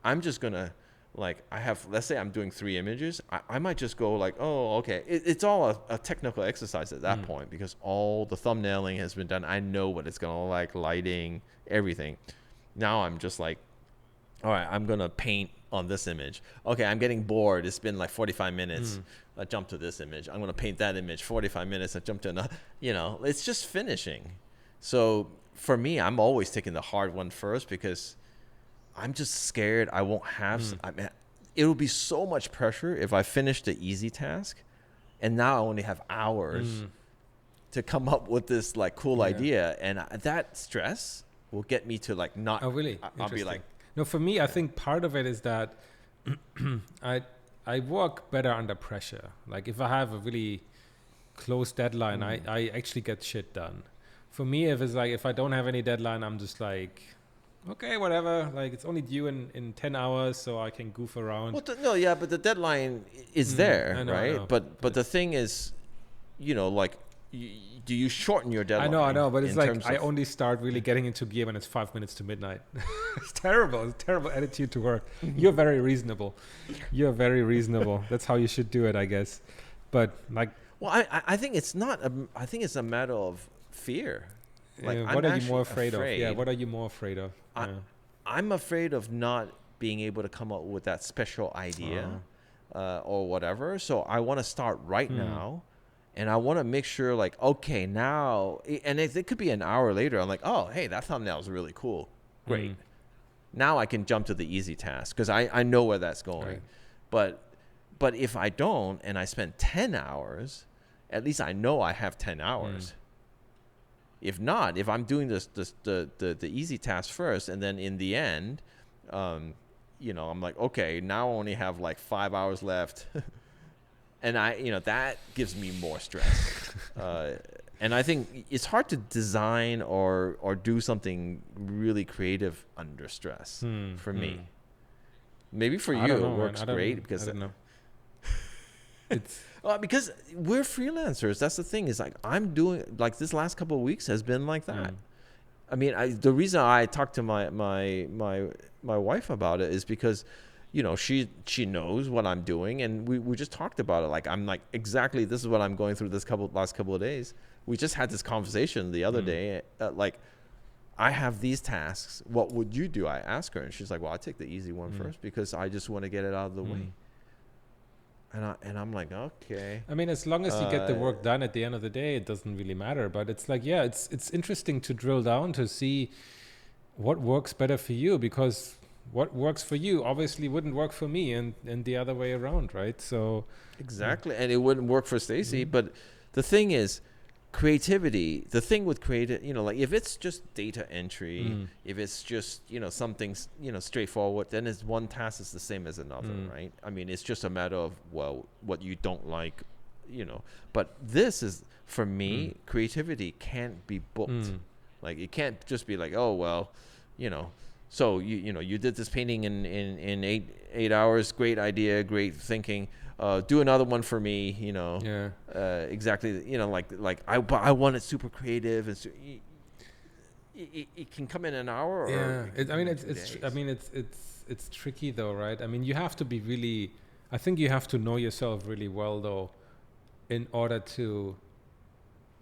I'm just going to, let's say I'm doing 3 images. I might just go oh, okay. It's all a technical exercise at that point because all the thumbnailing has been done. I know what it's going to look like, lighting, everything. Now I'm just all right, I'm going to paint on this image. Okay, I'm getting bored. It's been 45 minutes. I jump to this image. I'm going to paint that image. 45 minutes. I jump to another. It's just finishing. So for me, I'm always taking the hard one first because I'm just scared I won't have. It will be so much pressure if I finish the easy task, and now I only have hours to come up with this cool idea, and that stress will get me to not. Oh, really? I'll be no. For me, I think part of it is that I work better under pressure. If I have a really close deadline, I actually get shit done. For me, if it's if I don't have any deadline, I'm just okay, whatever. It's only due in 10 hours, so I can goof around. Well, but the deadline is there, I know, right? I know. But the thing is, do you shorten your deadline? I know, but it's I only start really getting into gear when it's 5 minutes to midnight. It's terrible. It's a terrible attitude to work. You're very reasonable. That's how you should do it, I guess. But well, I think it's not. I think it's a matter of fear. What are you more afraid of? Yeah, what are you more afraid of? I'm afraid of not being able to come up with that special idea or whatever. So I want to start right now. And I want to make sure okay, now, and it could be an hour later. I'm oh, hey, that thumbnail is really cool. Great. Now I can jump to the easy task because I know where that's going. Right. But if I don't and I spend 10 hours, at least I know I have 10 hours. If not, if I'm doing the easy task first, and then in the end, I'm okay, now I only have 5 hours left, and that gives me more stress. And I think it's hard to design or do something really creative under stress for me. Maybe for you it works great because I don't know. It's because we're freelancers. That's the thing is I'm doing this last couple of weeks has been like that. I mean, the reason I talked to my wife about it is because, she knows what I'm doing, and we just talked about it. I'm exactly, this is what I'm going through last couple of days. We just had this conversation the other day. I have these tasks. What would you do? I asked her, and she's well, I take the easy one first because I just want to get it out of the way. And I'm okay. I mean, as long as you get the work done at the end of the day, it doesn't really matter. But it's it's interesting to drill down to see what works better for you, because what works for you obviously wouldn't work for me, and the other way around, right? So exactly, and it wouldn't work for Stacy. But the thing is, creativity. The thing with creative, if it's just data entry, if it's just something straightforward, then it's one task is the same as another, right? I mean, it's just a matter of what you don't like, But this is for me, creativity can't be booked. It can't just be oh well, So you did this painting in 8 hours. Great idea, great thinking. Do another one for me. Exactly. I want it super creative, and it can come in an hour. Or it's tricky though, right? I mean, you have to be really. I think you have to know yourself really well though, in order to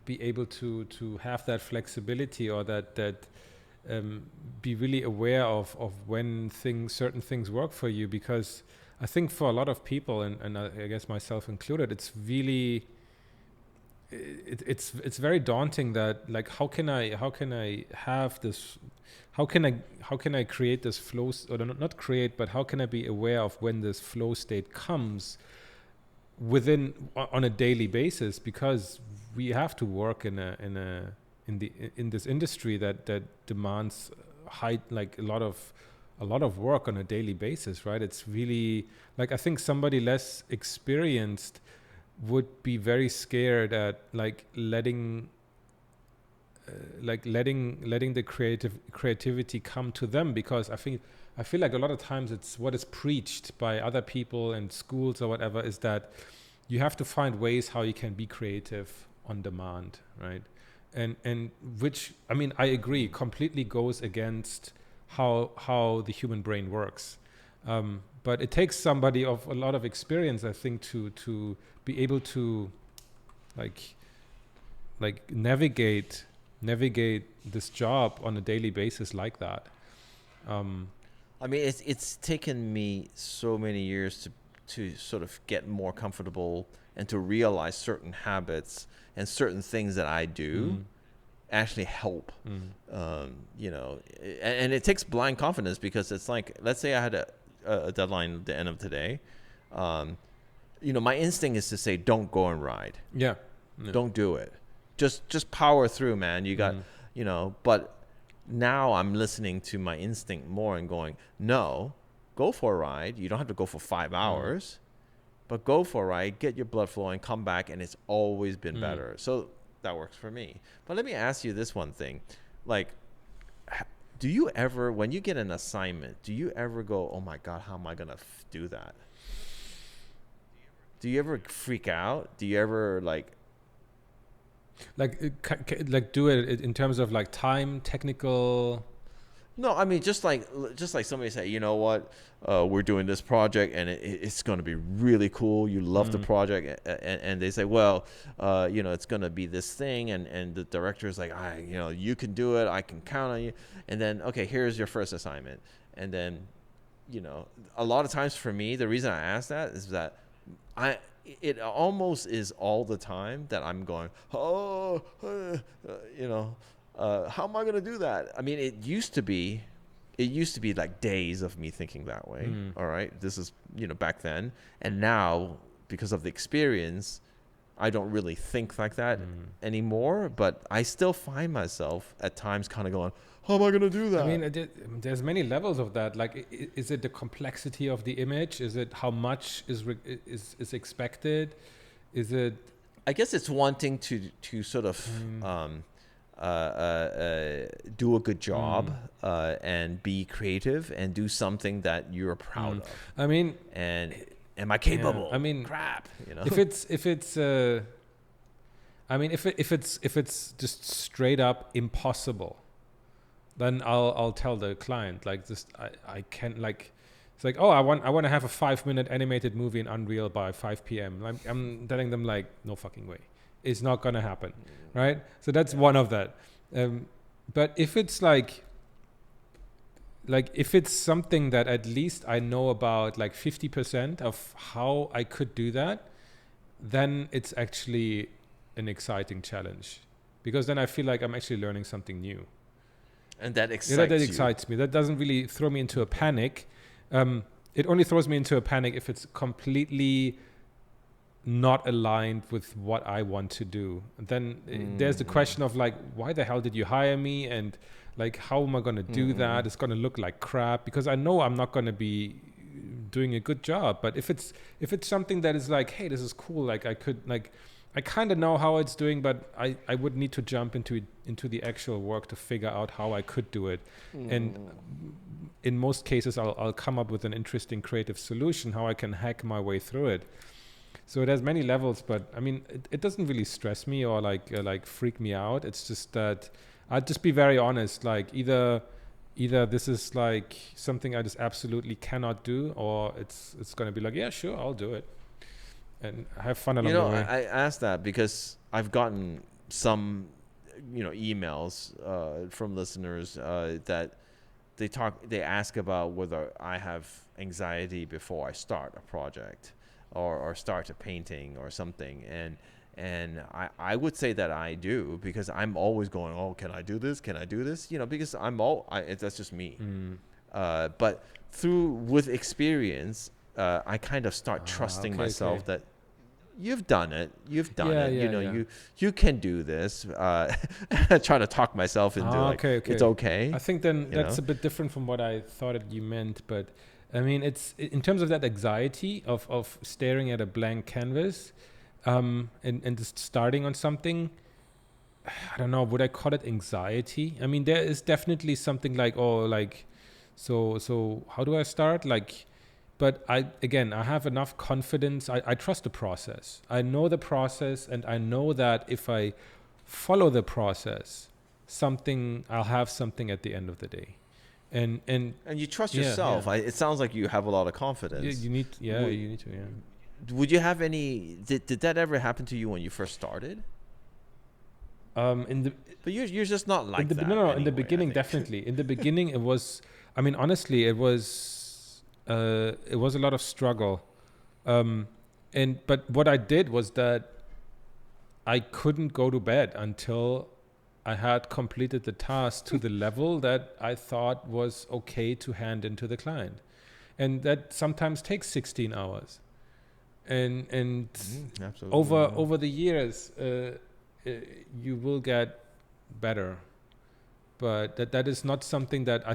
be able to have that flexibility or that. Be really aware of when certain things work for you, because I think for a lot of people, and I guess myself included, it's really it's very daunting that how can I have this how can I create this flow, or not create, but how can I be aware of when this flow state comes on a daily basis, because we have to work in this industry that demands like a lot of work on a daily basis, right? It's really like, I think somebody less experienced would be very scared at like letting the creativity come to them, because I feel like a lot of times it's what is preached by other people in schools or whatever, is that you have to find ways how you can be creative on demand, right? And which, I mean, I agree, completely goes against how the human brain works. But it takes somebody of a lot of experience, I think, to be able to like navigate this job on a daily basis like that. I mean, it's taken me so many years to sort of get more comfortable and to realize certain habits and certain things that I do actually help. You know, and it takes blind confidence, because it's like, let's say I had a deadline at the end of today. You know, my instinct is to say, don't go and ride. Yeah. Don't do it. Just power through, man. You got, you know, but now I'm listening to my instinct more and going, no, go for a ride. You don't have to go for 5 hours, but go for a ride, get your blood flowing, come back, and it's always been better. So that works for me. But let me ask you this one thing. Like, do you ever, when you get an assignment, do you ever go, oh my God, how am I going to do that? Do you ever freak out? Do you ever like do it in terms of like time, technical? No, I mean, just like somebody say, you know what, we're doing this project and it's going to be really cool. You love the project, and they say, well, you know, it's going to be this thing, and the director is like, you know, you can do it. I can count on you. And then, okay, here's your first assignment. And then, you know, a lot of times for me, the reason I ask that is that it almost is all the time that I'm going, you know, how am I going to do that? I mean, it used to be like days of me thinking that way. All right. This is, you know, back then. And now, because of the experience, I don't really think like that anymore, but I still find myself at times kind of going, how am I going to do that? I mean, there's many levels of that. Like, is it the complexity of the image? Is it how much is expected? Is it? I guess it's wanting to sort of do a good job and be creative and do something that you're proud of. I mean, and am I capable? Yeah, I mean, crap. You know, if it's just straight up impossible, then I'll tell the client, like, this I can't, like, it's like, oh, I want to have a 5-minute animated movie in Unreal by 5 p.m. I'm telling them, like, no fucking way, it's not gonna happen, right? So that's one of that. But if it's like if it's something that at least I know about like 50% of how I could do that, then it's actually an exciting challenge, because then I feel like I'm actually learning something new. And that excites that excites me. That doesn't really throw me into a panic. It only throws me into a panic if it's completely not aligned with what I want to do. And then there's the question of like, why the hell did you hire me? And like, how am I going to do that? It's going to look like crap, because I know I'm not going to be doing a good job. But if it's something that is like, hey, this is cool. Like, I kind of know how it's doing, but I would need to jump into the actual work to figure out how I could do it. And in most cases, I'll come up with an interesting creative solution, how I can hack my way through it. So it has many levels, but I mean, it doesn't really stress me or like freak me out. It's just that I'd just be very honest. Like, either this is like something I just absolutely cannot do, or it's going to be like, yeah, sure, I'll do it. And have fun along the way. I asked that because I've gotten some, emails from listeners that they ask about whether I have anxiety before I start a project or start a painting or something, And I would say that I do, because I'm always going, oh, can I do this? Can I do this? Because that's just me. But with experience, I kind of start trusting myself that you've done it. You've done it. You can do this. Trying to talk myself into it's okay. I think then that's a bit different from what I thought you meant. But I mean, it's in terms of that anxiety of staring at a blank canvas and just starting on something. I don't know. Would I call it anxiety? I mean, there is definitely something like, so how do I start? But I have enough confidence. I trust the process. I know the process, and I know that if I follow the process, I'll have something at the end of the day. And you trust yourself. Yeah. It sounds like you have a lot of confidence. You need to. Would you have any? Did that ever happen to you when you first started? But you're just not like that. No. In the beginning, definitely. In the beginning, it was. I mean, honestly, it was a lot of struggle. But what I did was that I couldn't go to bed until I had completed the task to the level that I thought was okay to hand into the client. And that sometimes takes 16 hours. And over the years, you will get better. But that is not something that I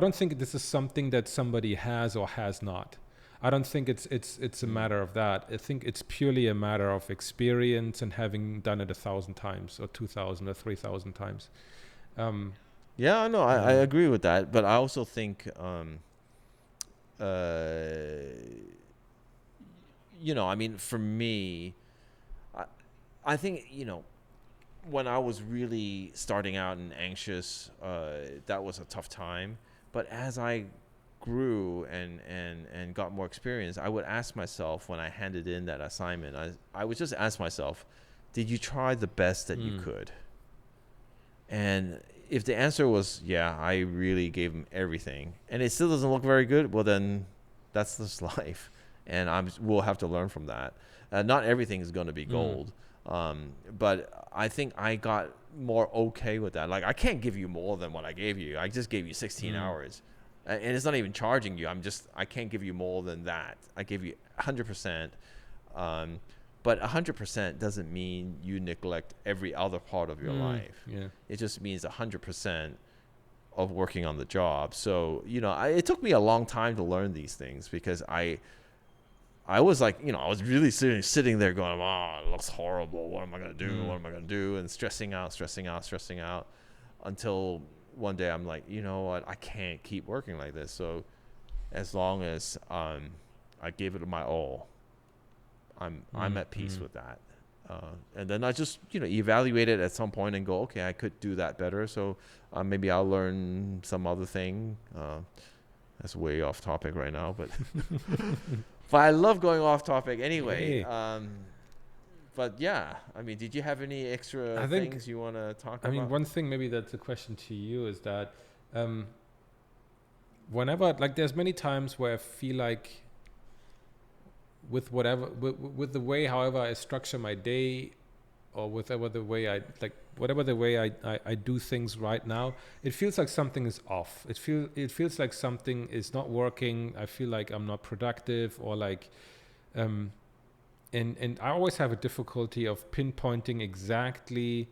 don't think this is something that somebody has or has not. I don't think it's a matter of that. I think it's purely a matter of experience and having done it 1,000 times or 2,000 or 3,000 times. I agree with that. But I also think, I mean, for me, I think, when I was really starting out and anxious, that was a tough time. But as I grew and got more experience, I would ask myself when I handed in that assignment, I would just ask myself, did you try the best that you could? And if the answer was, yeah, I really gave them everything, and it still doesn't look very good, well, then that's just life. And we'll have to learn from that. Not everything is going to be gold. But I think I got more okay with that. Like, I can't give you more than what I gave you. I just gave you 16 hours. And it's not even charging you. I can't give you more than that. I gave you 100%. But 100% doesn't mean you neglect every other part of your life. Yeah. It just means 100% of working on the job. So, it took me a long time to learn these things, because I was like, I was really sitting there going, it looks horrible. What am I going to do? What am I going to do? And stressing out until one day I'm like, you know what? I can't keep working like this. So as long as I gave it my all, I'm at peace with that. And then I just, evaluate it at some point and go, okay, I could do that better. So maybe I'll learn some other thing. That's way off topic right now, but... But I love going off topic anyway. But yeah, I mean, did you have any extra things you want to talk about? I mean, one thing, maybe that's a question to you, is that whenever, there's many times where I feel like with the way, however I structure my day, or whatever the way I do things right now, it feels like something is off. It feels like something is not working. I feel like I'm not productive, or and I always have a difficulty of pinpointing exactly.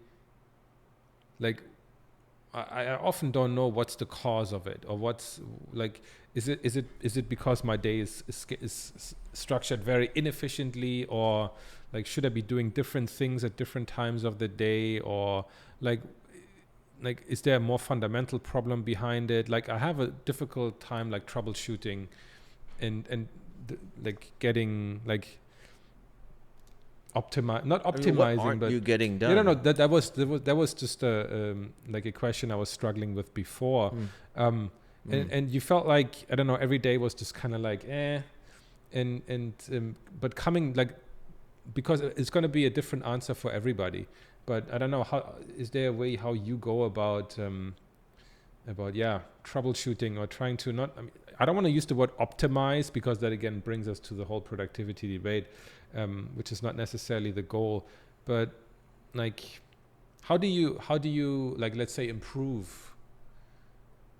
I often don't know what's the cause of it, or what's is it because my day is structured very inefficiently, or should I be doing different things at different times of the day, or is there a more fundamental problem behind it? I have a difficult time troubleshooting and getting not optimizing, what aren't but you getting done? No, that was just a question I was struggling with before. And you felt like, I don't know, every day was just kind of but coming because it's going to be a different answer for everybody. But I don't know, is there a way how you go about troubleshooting, or trying to I don't want to use the word optimize, because that again brings us to the whole productivity debate, which is not necessarily the goal. But like, how do you like, let's say, improve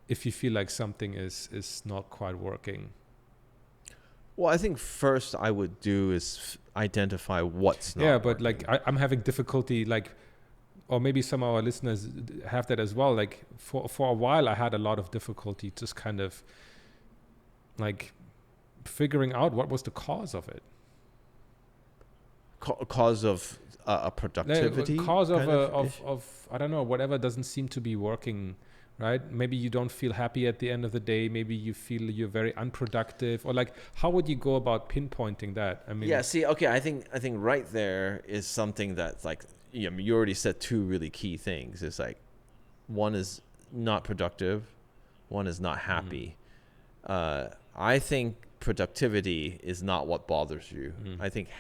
if you feel like something is not quite working? Well, I think first I would do is identify what's not Yeah, but working. like I'm having difficulty, like, or maybe some of our listeners have that as well. Like for a while, I had a lot of difficulty just kind of like figuring out what was the cause of it. Cause of a productivity Cause of kind of I don't know, whatever doesn't seem to be working, right? Maybe you don't feel happy at the end of the day. Maybe you feel you're very unproductive, or like, how would you go about pinpointing that? I mean, Yeah, see, okay, I think right there is something that's like, you already said two really key things. It's like, one is not productive, one is not happy. I think productivity is not what bothers you. I think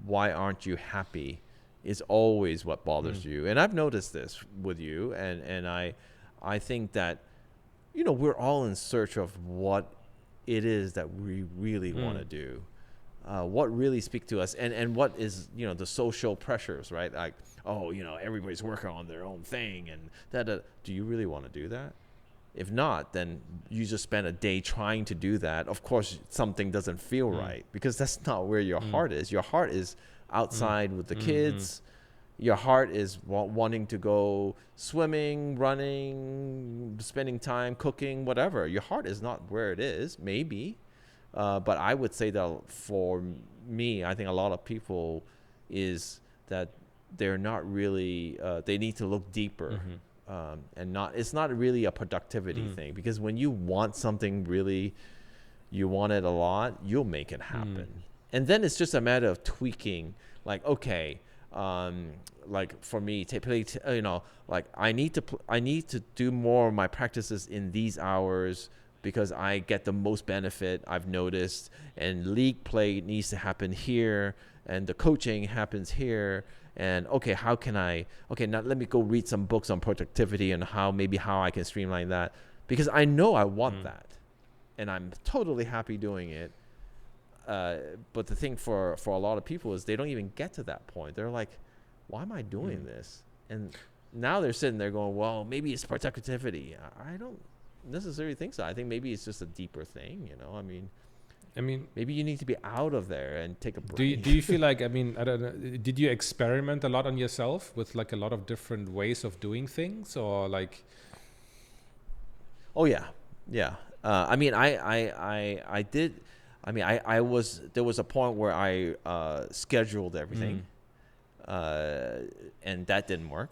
why aren't you happy is always what bothers you. And I've noticed this with you, and I think that, we're all in search of what it is that we really want to do. What really speak to us, and what is, the social pressures, right? Like, oh, everybody's working on their own thing, and that. Do you really want to do that? If not, then you just spend a day trying to do that. Of course, something doesn't feel right, because that's not where your heart is. Your heart is outside with the kids. Your heart is wanting to go swimming, running, spending time cooking, whatever. Your heart is not where it is, maybe. But I would say that for me, I think a lot of people is that they're not really, they need to look deeper. And it's not really a productivity thing, because when you want something really, you want it a lot, you'll make it happen. And then it's just a matter of tweaking, like, okay, like for me, typically, like I need to do more of my practices in these hours, because I get the most benefit, I've noticed, and league play needs to happen here, and the coaching happens here. And okay, now let me go read some books on productivity and how I can streamline that, because I know I want that, and I'm totally happy doing it. But the thing for a lot of people is they don't even get to that point. They're like, why am I doing this? And now they're sitting there going, well, maybe it's productivity. I don't necessarily think so. I think maybe it's just a deeper thing, I mean, maybe you need to be out of there and take a break. Do you feel like, I mean, I don't know, did you experiment a lot on yourself with like a lot of different ways of doing things, or like? Oh yeah. I mean, I did. I mean, there was a point where I scheduled everything, and that didn't work,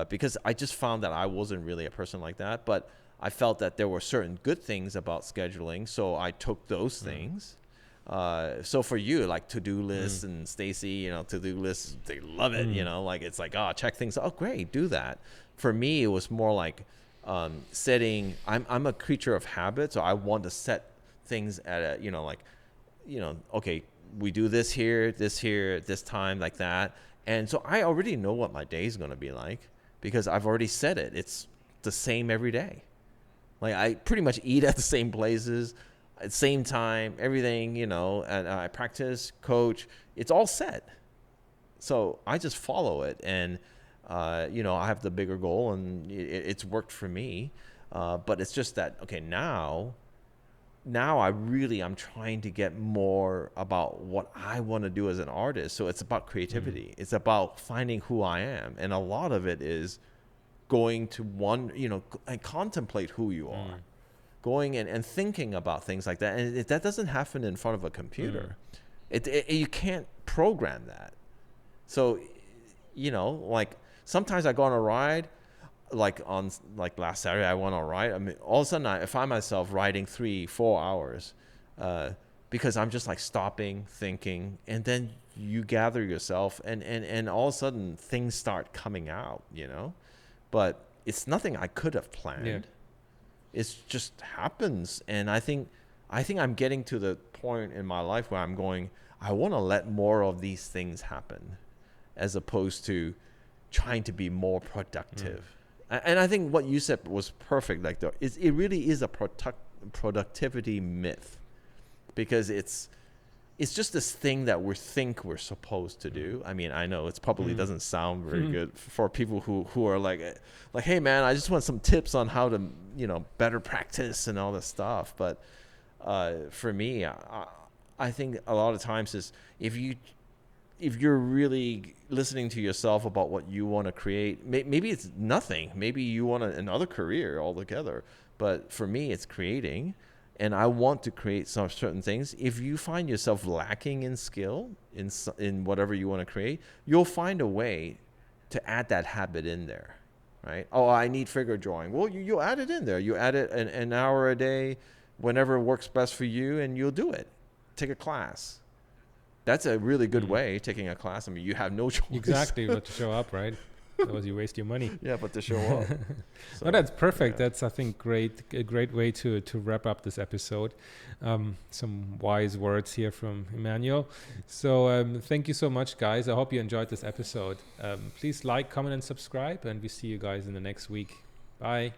because I just found that I wasn't really a person like that. But I felt that there were certain good things about scheduling, so I took those things. So for you, like to-do lists and Stacy, to-do lists, they love it, like it's like, check things. Oh, great, do that. For me, it was more like setting. I'm a creature of habit, so I want to set things at a, okay, we do this here, this time, like that. And so I already know what my day is going to be like, because I've already set it. It's the same every day. Like I pretty much eat at the same places, at the same time, everything, and I practice, coach, it's all set. So I just follow it, and, I have the bigger goal, and it's worked for me. But it's just that, okay, now I'm trying to get more about what I want to do as an artist. So it's about creativity. It's about finding who I am. And a lot of it is going to and contemplate who you are, going and thinking about things like that. And that doesn't happen in front of a computer. You can't program that. So, like sometimes I go on a ride, like last Saturday, I went on a ride. I mean, all of a sudden I find myself riding 3-4 hours, because I'm just like stopping, thinking, and then you gather yourself, and all of a sudden things start coming out, but it's nothing I could have planned. Yeah. It just happens. And I think I'm getting to the point in my life where I'm going, I want to let more of these things happen, as opposed to trying to be more productive. And I think what you said was perfect. Like it really is a productivity myth, because it's just this thing that we think we're supposed to do. I mean, I know it's probably doesn't sound very good for people who are like, hey man, I just want some tips on how to, better practice and all this stuff. But for me, I think a lot of times is if you're really listening to yourself about what you want to create, maybe it's nothing. Maybe you want another career altogether. But for me, it's creating. And I want to create some certain things. If you find yourself lacking in skill in whatever you want to create, you'll find a way to add that habit in there, right? Oh, I need figure drawing. Well, you'll add it in there. You add it an hour a day, whenever works best for you, and you'll do it. Take a class. That's a really good way, taking a class. I mean, you have no choice. Exactly, but to show up, right? Otherwise you waste your money. Yeah, but to show up. So, no, that's perfect. Yeah. That's, I think, a great way to wrap up this episode. Some wise words here from Emmanuel. So thank you so much, guys. I hope you enjoyed this episode. Please like, comment, and subscribe, and we see you guys in the next week. Bye.